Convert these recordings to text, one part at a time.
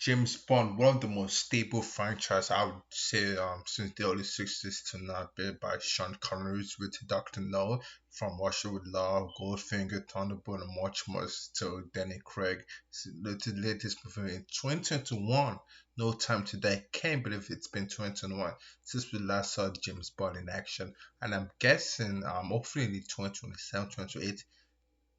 James Bond, one of the most stable franchise I would say since the early 60s to now, built by Sean Connery with Dr. No from Russia with Love, Goldfinger, Thunderball, and much more still Danny Craig. The latest movie in 2021. No Time to Die. Can't believe it's been 2021 since we last saw James Bond in action. And I'm guessing hopefully in the 2027, 2028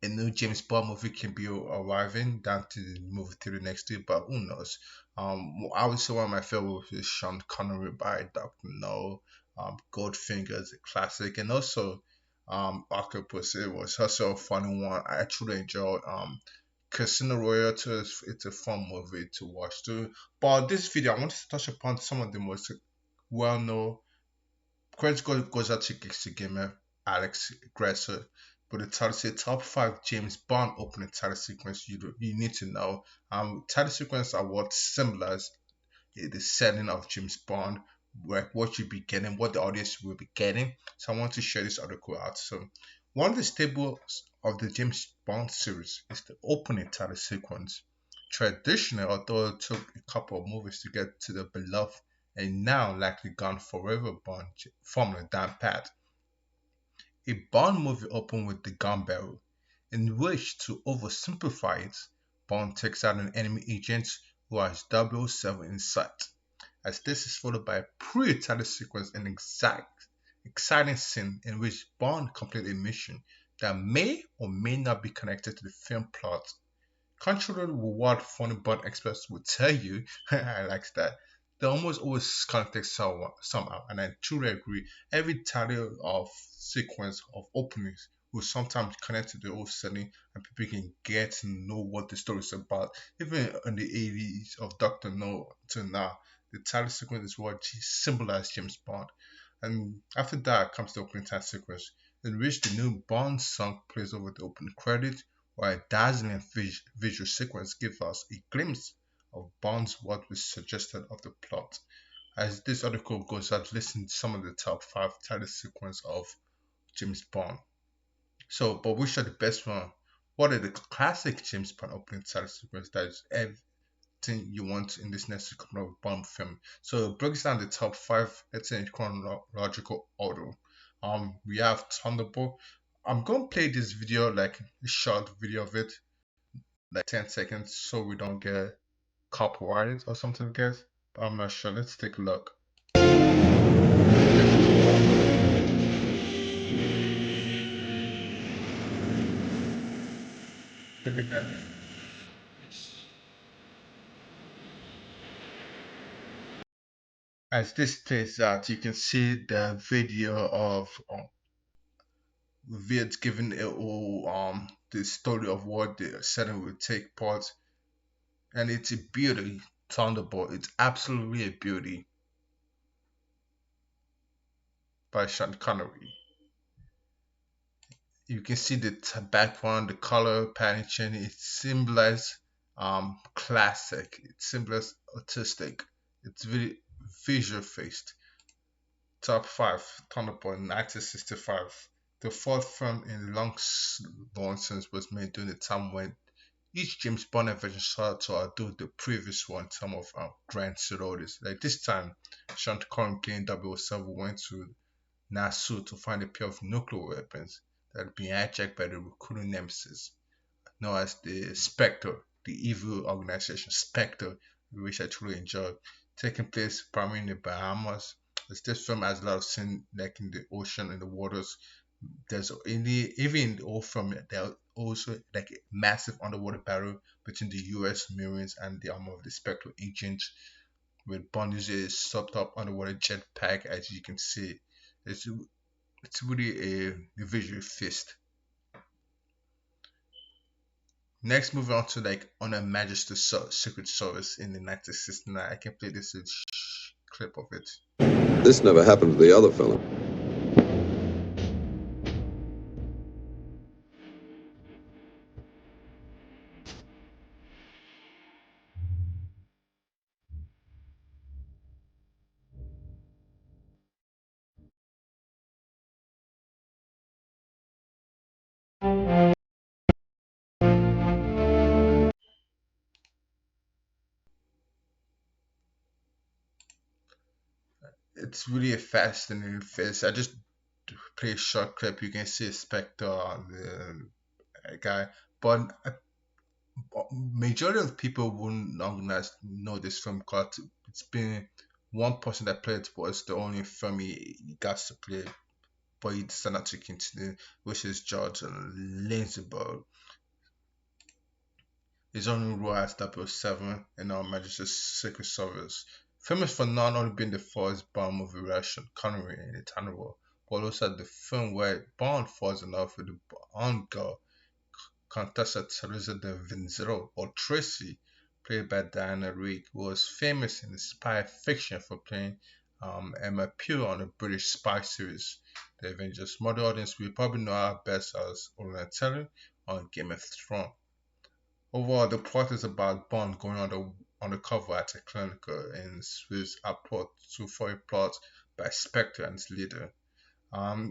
a new James Bond movie can be arriving down to the movie theater next year, but who knows? I would say one of my favorites is Sean Connery by Dr. No. Goldfinger is a classic, and also Octopus. It was also a funny one. I actually enjoyed Casino Royale too. It's a fun movie to watch too. But this video, I wanted to touch upon some of the most well-known. Credits goes out to Geeksy Gamer, Alex Gresser. But the title say top five James Bond opening title sequence you need to know. Title sequence are what symbolizes the setting of James Bond, like what you'll be getting, what the audience will be getting. So I want to share this article out. So one of the staples of the James Bond series is the opening title sequence. Traditional, although it took a couple of movies to get to the beloved and now likely gone forever Bond formula down pat. A Bond movie opens with the gun barrel, in which, to oversimplify it, Bond takes out an enemy agent who has 007 in sight, as this is followed by a pre-title sequence and exciting scene in which Bond completes a mission that may or may not be connected to the film plot. Contrary to what funny Bond experts will tell you, I like that. They almost always connect somehow, and I truly agree. Every title of sequence of openings will sometimes connect to the whole setting, and people can get to know what the story is about. Even in the 80s of Doctor No to now, the title sequence is what symbolizes James Bond. And after that comes the opening title sequence, in which the new Bond song plays over the opening credit, while a dazzling visual sequence gives us a glimpse of Bond's what was suggested of the plot. As this article goes out, listen to some of the top five title sequence of James Bond. So, but which are the best one? What are the classic James Bond opening title sequence that is everything you want in this next couple of Bond film? So it breaks down the top five, let's say in chronological order. We have Thunderball. I'm gonna play this video like a short video of it, like 10 seconds, so we don't get copyrighted or something, guys. But I'm not sure. Let's take a look. Look at that. As this plays out, you can see the video of Vid giving it all the story of what the setting will take part, and it's a beauty. Thunderbolt, it's absolutely a beauty by Sean Connery. You can see the background, the color pattern. It symbolizes classic. It symbolizes artistic. It's very visual faced. Top 5 Thunderball 1965. The fourth film in long nonsense was made during the time when each James Bond adventure started to outdo the previous one in terms of grand stories. Like this time, Sean Connery playing 007 went to Nassau to find a pair of nuclear weapons that had been hijacked by the recruiting nemesis known as the Spectre, the evil organization Spectre, which I truly enjoyed. Taking place primarily in the Bahamas. As this film has a lot of scene like in the ocean, in the waters. There's even in the old film there's also like a massive underwater battle between the US Marines and the arm of the Spectre agents with Bond using a sub up underwater jetpack as you can see. It's it's really a visual feast. Next, moving on to like on a Majesty Secret Service in the 1969. I can play this clip of it. This never happened to the other fellow. It's really a fascinating face. I just play a short clip. You can see a Spectre on the guy, but majority of people wouldn't recognize know this film because it's been one person that played was the only film he got to play, but he decided not to continue, which is George Lazenby. His only role as 007 in Our Majesty's Secret Service. Famous for not only being the first Bond movie where Sean Connery in the Thunderball, but also the film where Bond falls in love with the Bond girl, Contessa Teresa de Vinzero, or Tracy, played by Diana Rigg, who was famous in spy fiction for playing Emma Pugh on the British spy series The Avengers. Modern audience will probably know her best as Olenna Tyrell on Game of Thrones. Overall, the plot is about Bond going undercover at a clinic in Swiss airport to foil a plot by Spectre and its leader.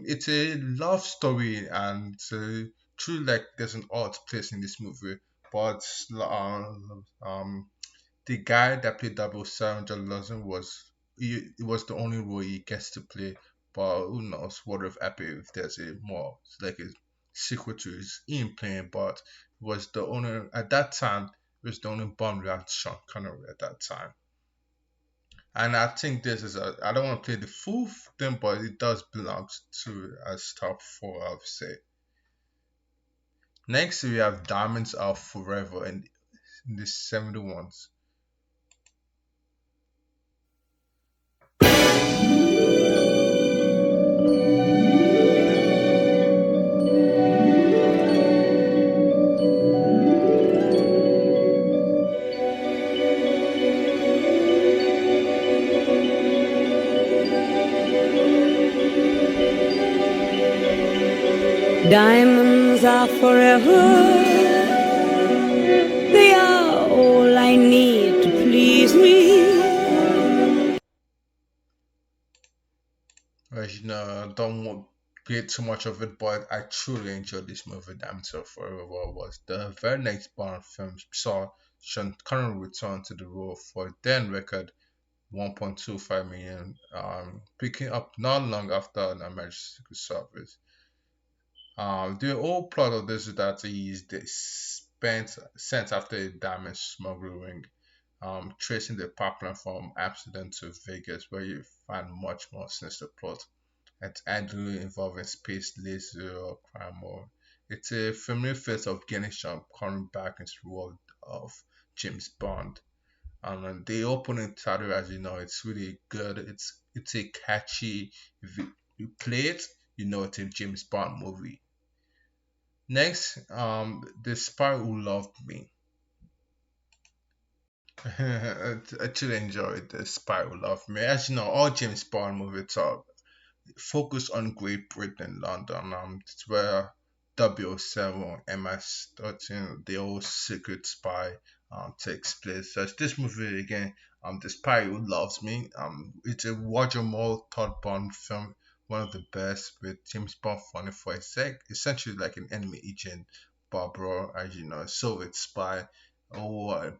It's a love story, and truly like there's an art place in this movie. But the guy that played 007, John Lawson, it was the only role he gets to play. But who knows what if happy if there's a more like a sequel to his in playing. But it was the only at that time. It was the only Bond we had Sean Connery at that time. And I think this is a. I don't want to play the full thing, but it does belong to as top four. I would say. Next, we have Diamonds Are Forever in the 71s. Diamonds are forever. They are all I need to please me. As you know, I don't want to get too much of it, but I truly enjoyed this movie. Diamonds Are Forever was the very next Bond film saw Sean Connery return to the role for a then record 1.25 million, picking up not long after an American Secret Service. The whole plot of this is that he's spent sent after a diamond smuggling, tracing the pipeline from Amsterdam to Vegas, where you find much more sinister plot. It's ideally involving space, laser, or crime. Or it's a familiar face of getting Sean coming back into the world of James Bond. And the opening title, as you know, it's really good. It's a catchy. If you play it, you know it's a James Bond movie. Next, The Spy Who Loved Me. I actually enjoyed The Spy Who Loved Me. As you know, all James Bond movies are focused on Great Britain, London. It's where 007, MS-13, the old secret spy takes place. So it's this movie again, The Spy Who Loves Me. It's a Roger Moore third Bond film, one of the best with James Bond funny for essentially like an enemy agent, Barbara, as you know, Soviet spy,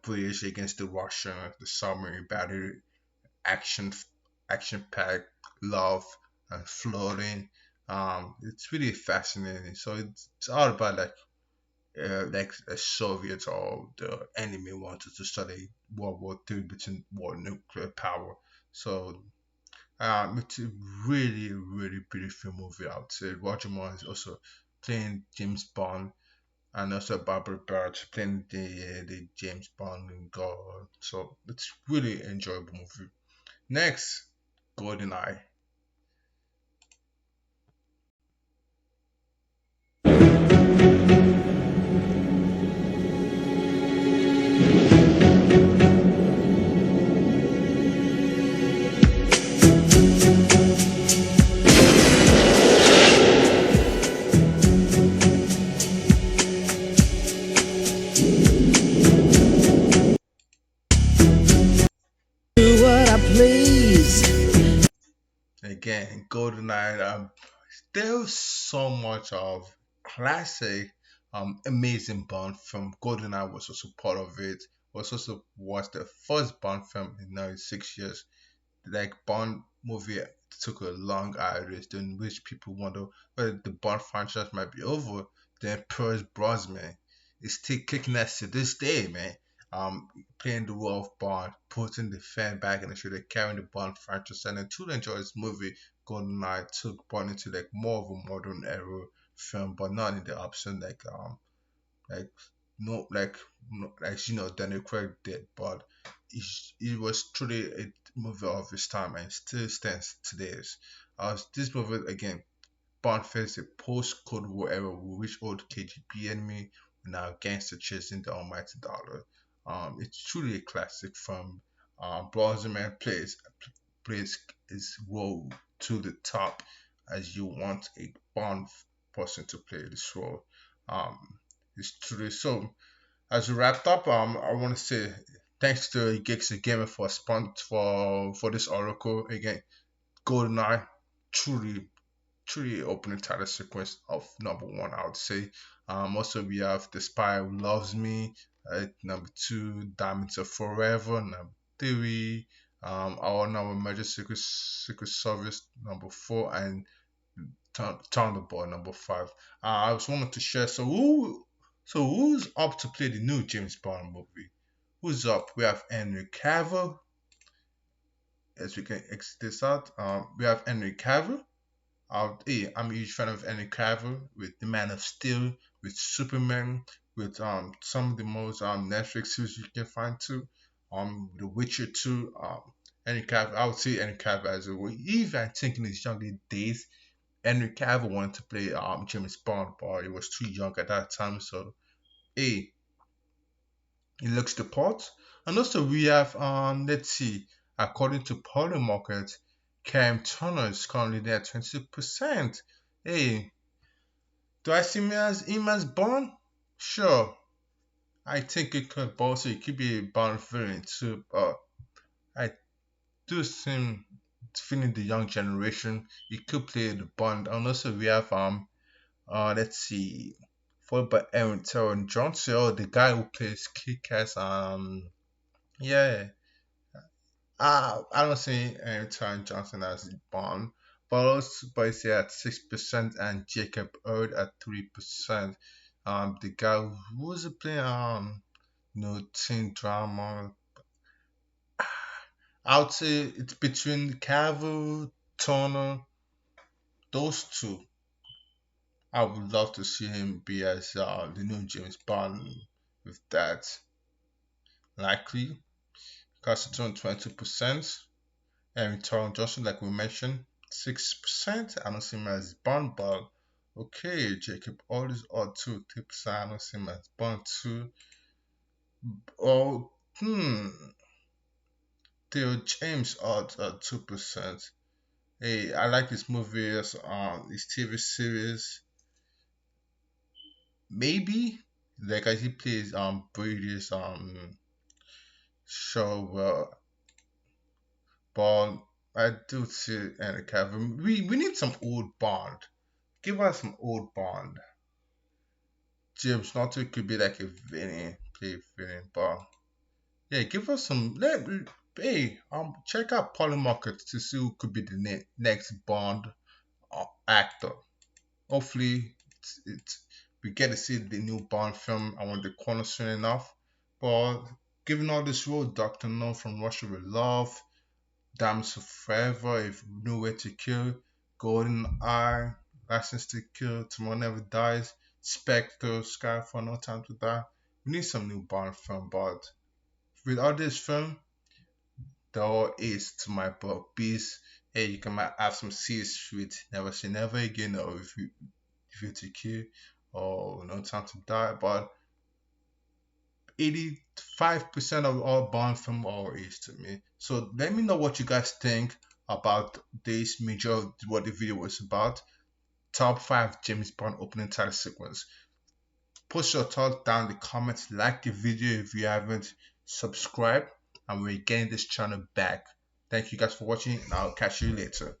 British against the Russian, the submarine battery, action, action packed, love and floating. It's really fascinating. So it's all about like a Soviet or the enemy wanted to study World War II between war nuclear power. So it's a really really beautiful movie. I would say Roger Moore is also playing James Bond and also Barbara Bart playing the James Bond girl. So it's really enjoyable movie. Next, Goldeneye. Do what I please. Again, GoldenEye. There's so much of classic, amazing Bond film. GoldenEye was also part of it. Was the first Bond film in 96 years. like Bond movie took a long hiatus, in which people wonder whether the Bond franchise might be over. Then Pierce Brosnan is still kicking ass to this day, man. Playing the role of Bond, putting the fan back in the shoulder, carrying the Bond franchise, and I truly enjoy this movie. Goldeneye took Bond into like more of a modern era film, but not in the option like no like Daniel Craig did, but it was truly a movie of its time and still stands today. This movie again, Bond faced a post-Cold War era in which old KGB enemy were now gangster chasing the almighty dollar. It's truly a classic from Brosnan plays his role to the top as you want a Bond person to play this role. Um, it's truly so. As we wrapped up, I want to say thanks to Geeks and Gamer for for this oracle again. GoldenEye, truly opening title sequence of number one, I would say. Also we have The Spy Who Loves Me, number two, Diamonds Are Forever, number three, our number Majesty Secret Service, number four, and Thunderball, number five. I was wanted to share. Who's up to play the new James Bond movie? Who's up? We have Henry Cavill. As we can exit this out, we have Henry Cavill. I'm a huge fan of Henry Cavill with The Man of Steel, with Superman, with some of the most Netflix series you can find too. The Witcher 2. Henry Cavill, I would say Henry Cavill as well. Even I think in his younger days, Henry Cavill wanted to play James Bond, but he was too young at that time. So, he looks the part. And also we have let's see, according to Polymarket, Cam Turner is currently there at 20%. Hey, do I see him as Bond? Sure. I think it could also it could be a Bond villain too, but I do see him feeling the young generation. He could play the Bond. And also we have let's see, followed by Aaron Taron Johnson, the guy who plays Kick-Ass. Yeah, I don't see Aaron Johnson as Bond, but it's at 6% and Jacob Erd at 3%. The guy who was playing teen drama. I would say it's between Cavill, Turner, those two. I would love to see him be as the new James Bond with that likely. Constituting 20%. And return Johnson, like we mentioned, 6%. I don't see him as Bond, but okay, Jacob, all is odd too. 3%. I don't see him as Bond too. Oh, Theo James odd at 2%. Hey, I like his movies, his TV series. Maybe like as he plays Brady's show well, but I do see Henry Cavill. We need some old Bond. Give us some old Bond. James Norton could be like a villain, play villain, but yeah, give us some. Hey, check out Polymarket to see who could be the next Bond actor. Hopefully, we get to see the new Bond film. I want the corner soon enough. But given all this role, Doctor No from Russia with Love, Diamonds Are Forever, If Nowhere to Kill, Golden Eye, License to Kill, Tomorrow Never Dies, Spectre, Skyfall, No Time to Die. We need some new Bond film, but with all this film, the whole is to my book Beast. Hey, you can might have some C's with Never Say Never Again, or if you to kill, or No Time to Die, but 85% of all Bond film are is to me. So let me know what you guys think about this major of what the video was about. Top 5 James Bond opening title sequence. Post your thoughts down in the comments. Like the video if you haven't subscribed. And we're getting this channel back. Thank you guys for watching, and I'll catch you later.